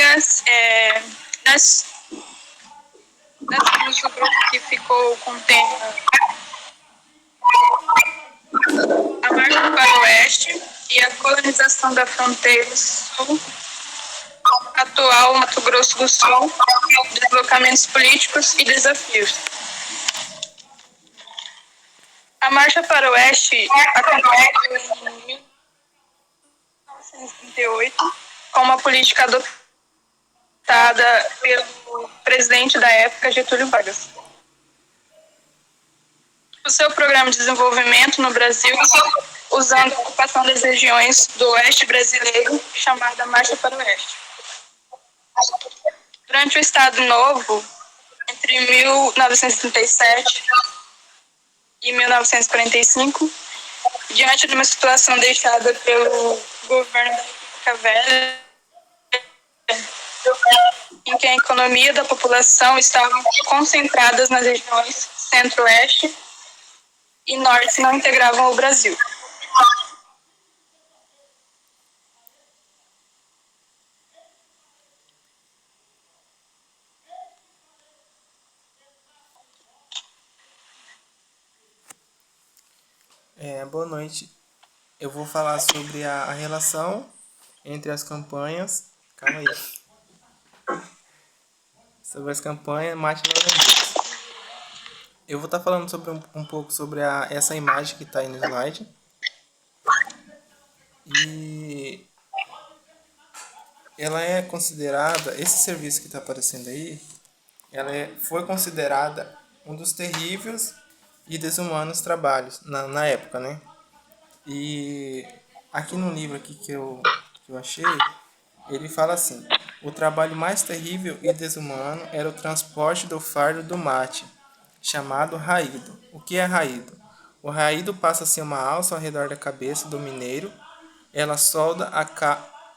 Vargas, nós temos o grupo que ficou com o tema A Marcha para o Oeste e a Colonização da Fronteira Sul, atual Mato Grosso do Sul, deslocamentos políticos e desafios. A Marcha para o Oeste aconteceu em 1938 com uma política adotada pelo presidente da época, Getúlio Vargas. O seu programa de desenvolvimento no Brasil, usando a ocupação das regiões do oeste brasileiro, chamada Marcha para o Oeste. Durante o Estado Novo, entre 1937 e 1945, diante de uma situação deixada pelo governo da República Velha, em que a economia da população estava concentrada nas regiões centro-oeste e norte que não integravam o Brasil. Boa noite. Eu vou falar sobre a relação entre as campanhas. Calma aí. Sobre as campanhas Mate Laranjeiras. Eu vou estar falando sobre um pouco sobre essa imagem que está aí no slide. E ela é considerada, esse serviço que está aparecendo aí, foi considerada um dos terríveis e desumanos trabalhos na época, né? E aqui no livro aqui que eu achei, ele fala assim: o trabalho mais terrível e desumano era o transporte do fardo do mate, chamado raído. O que é raído? O raído passa a ser uma alça ao redor da cabeça do mineiro. Ela solda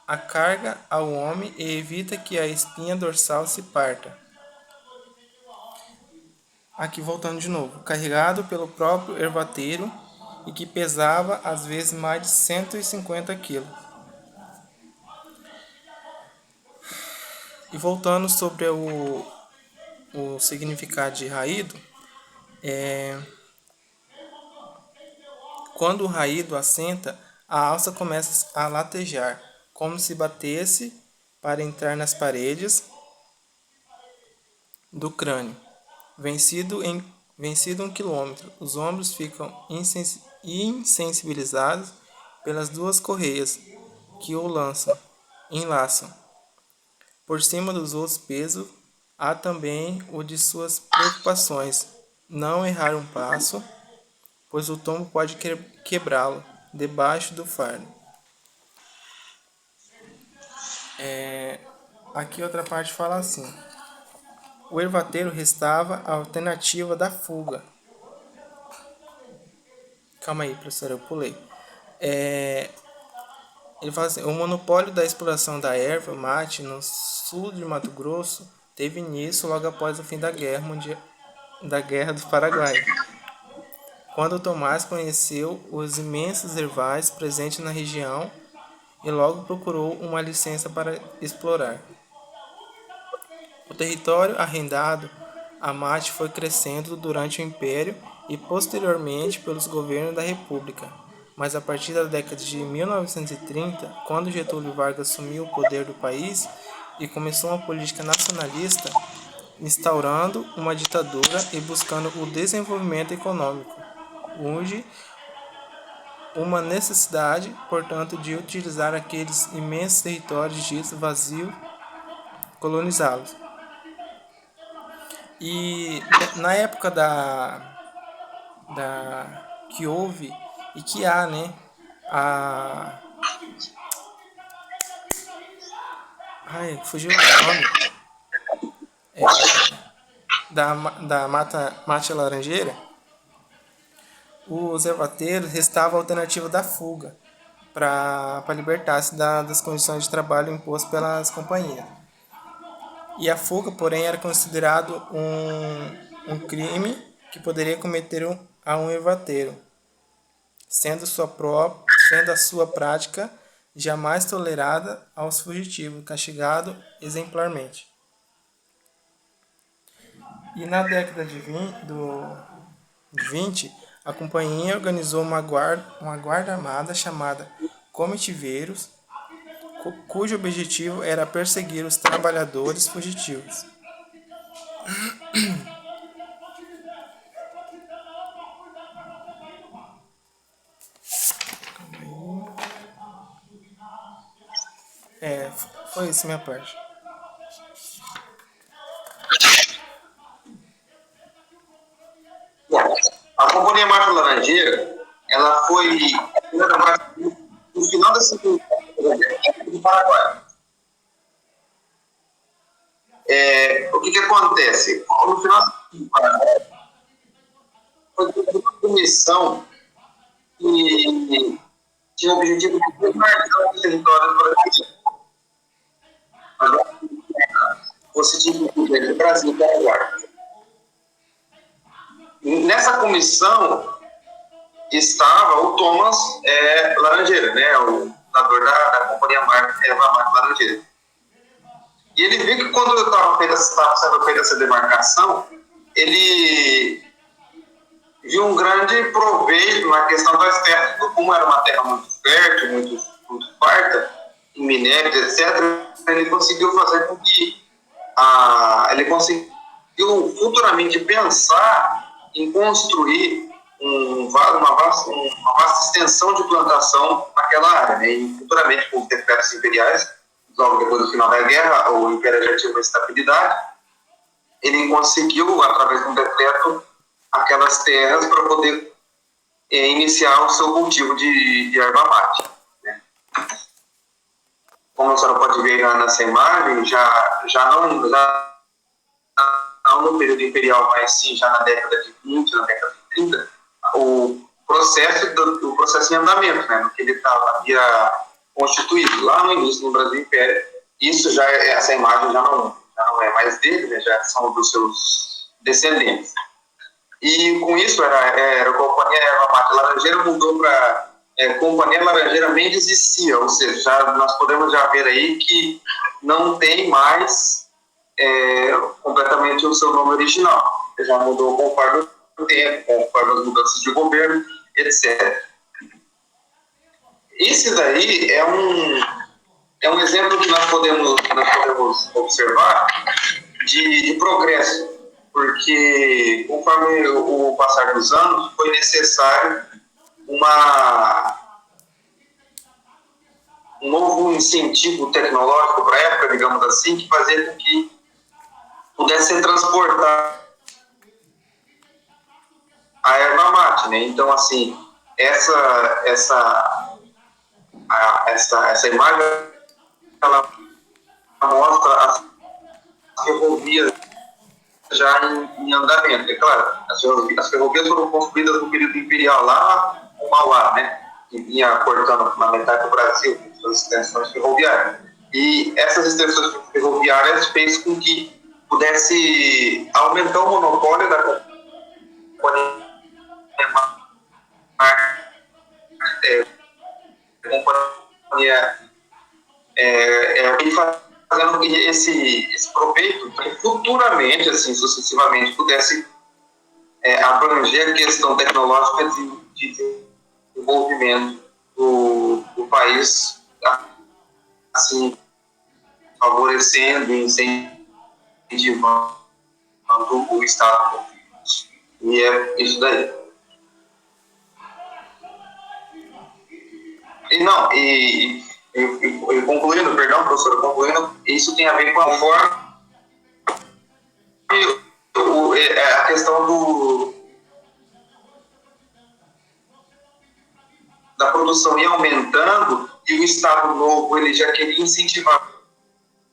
a carga ao homem e evita que a espinha dorsal se parta. Aqui voltando de novo, carregado pelo próprio ervateiro e que pesava às vezes mais de 150 quilos. E voltando sobre o significado de raído, quando o raído assenta, a alça começa a latejar, como se batesse para entrar nas paredes do crânio. Vencido 1 quilômetro, os ombros ficam insensibilizados pelas duas correias que o enlaçam. Por cima dos outros pesos, há também o de suas preocupações: não errar um passo, pois o tombo pode quebrá-lo debaixo do fardo. Aqui outra parte fala assim: o ervateiro restava a alternativa da fuga. Calma aí, professor, eu pulei. Ele fala assim: o monopólio da exploração da erva mate no sul de Mato Grosso teve início logo após o fim da Guerra do Paraguai, quando Tomás conheceu os imensos ervais presentes na região e logo procurou uma licença para explorar. O território arrendado a mate foi crescendo durante o Império e posteriormente pelos governos da República, mas a partir da década de 1930, quando Getúlio Vargas assumiu o poder do país e começou uma política nacionalista, instaurando uma ditadura e buscando o desenvolvimento econômico, urge uma necessidade, portanto, de utilizar aqueles imensos territórios ditos vazios, colonizá-los. E na época que houve e que há, né, fugiu o nome, da mata laranjeira, os ervateiros restavam a alternativa da fuga para libertar-se das condições de trabalho impostas pelas companhias. E a fuga, porém, era considerado um crime que poderia cometer a um ervateiro, sendo a sua prática jamais tolerada aos fugitivos, castigado exemplarmente. E na década de 20, a companhia organizou uma guarda armada chamada Comitiveiros, cujo objetivo era perseguir os trabalhadores fugitivos. Foi isso minha parte. Bom, a Companhia Marcha Laranjeira, ela foi no final da Segunda Guerra do Paraguai. O que acontece? No final do Paraguai, foi uma comissão que tinha o objetivo de demarcar o território brasileiro. Você tinha que incluir o Brasil e o Paraguai. Nessa comissão estava o Thomas Laranjeira, né, o fundador da Companhia Marcha Laranjeira. E ele viu que quando estava sendo feita essa demarcação, ele viu um grande proveito na questão das terras. Como era uma terra muito fértil, muito farta, em minérios, etc., ele conseguiu fazer com que ele conseguiu futuramente pensar em construir uma vasta extensão de plantação naquela área, né? E futuramente, com os decretos imperiais, logo depois do final da guerra, o Império já tinha uma estabilidade, ele conseguiu, através de um decreto, aquelas terras para poder iniciar o seu cultivo de erva mate. Né? Como a senhora pode ver nessa imagem, já não no período imperial, mas sim já na década de 20, na década de 30, o processo em andamento, né, no que ele havia constituído lá no início no Brasil Império. Essa imagem já não é mais dele, né, já são dos seus descendentes. E com isso a Companhia Erva Mate Laranjeira mudou para Companhia Laranjeira Mendes e Cia, ou seja, nós podemos já ver aí que não tem mais completamente o seu nome original. Ele já mudou conforme o tempo, conforme as mudanças de governo, etc. Esse daí é um exemplo que nós podemos observar de progresso, porque conforme o passar dos anos foi necessário um novo incentivo tecnológico para a época, digamos assim, que fazia com que pudesse ser transportada a erva mate, né? Então, assim, essa imagem ela mostra as ferrovias já em andamento. É claro, as ferrovias foram construídas no período imperial lá no Mauá, né? Que vinha cortando na metade do Brasil, suas extensões ferroviárias. E essas extensões ferroviárias fez com que pudesse aumentar o monopólio da companhia fazendo que esse proveito futuramente, assim, sucessivamente, pudesse abranger a questão tecnológica de desenvolvimento do país, assim, favorecendo e incentivando o Estado. E é isso daí. E concluindo, perdão, professor, concluindo, isso tem a ver com a forma a questão da produção ia aumentando e o Estado Novo ele já queria incentivar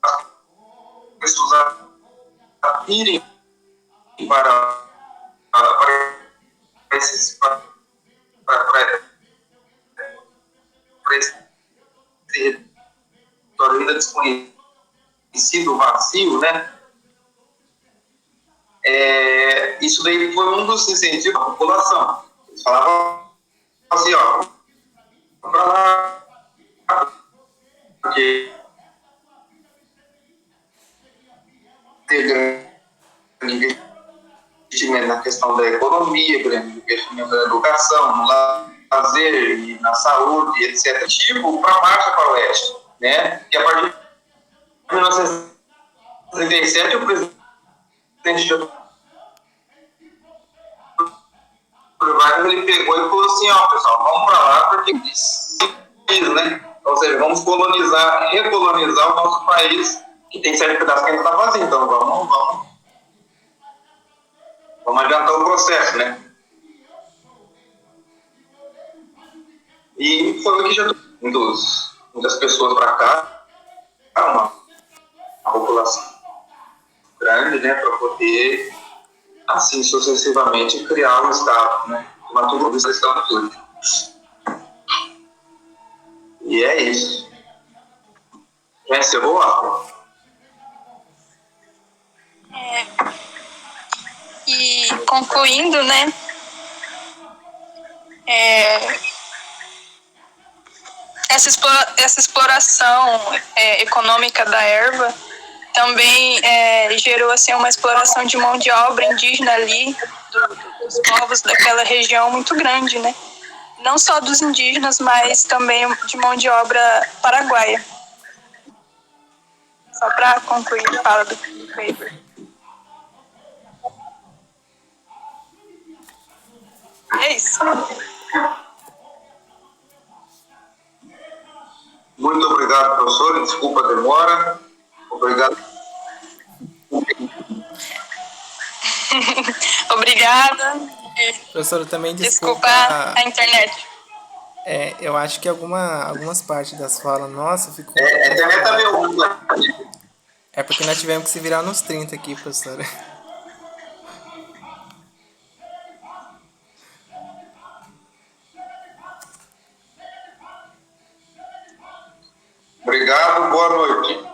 as pessoas a irem para esse território ainda desconhecido, vazio, né? Isso daí foi um dos incentivos da população. Eles falavam assim, ó, para lá, economia, por exemplo, investimento na educação, no lazer e na saúde, etc. Tipo, para marcha para o oeste, né? E a partir de 1937, o presidente Getúlio Vargas ele pegou e falou assim, ó, pessoal, vamos para lá porque precisa, né? Ou seja, vamos colonizar, recolonizar o nosso país, que tem certo pedaço que ainda está vazio, então vamos adiantar o processo, né? E foi o que já muitas pessoas para cá, uma população grande, né, para poder, assim sucessivamente, criar um estado, né? Mato Grosso é estado tudo. E é isso. Já encerrou, Rafa? E concluindo, né? Essa exploração econômica da erva também gerou assim, uma exploração de mão de obra indígena ali, dos povos daquela região muito grande, né? Não só dos indígenas, mas também de mão de obra paraguaia. Só para concluir a fala do Weber. É isso. Muito obrigado, professor. Desculpa a demora. Obrigado. Obrigada. Professora, também Desculpa a internet. Eu acho que algumas partes das falas, nossa, ficou. A internet tá meio ruim, né? É porque nós tivemos que se virar nos 30 aqui, professora. Obrigado, boa noite.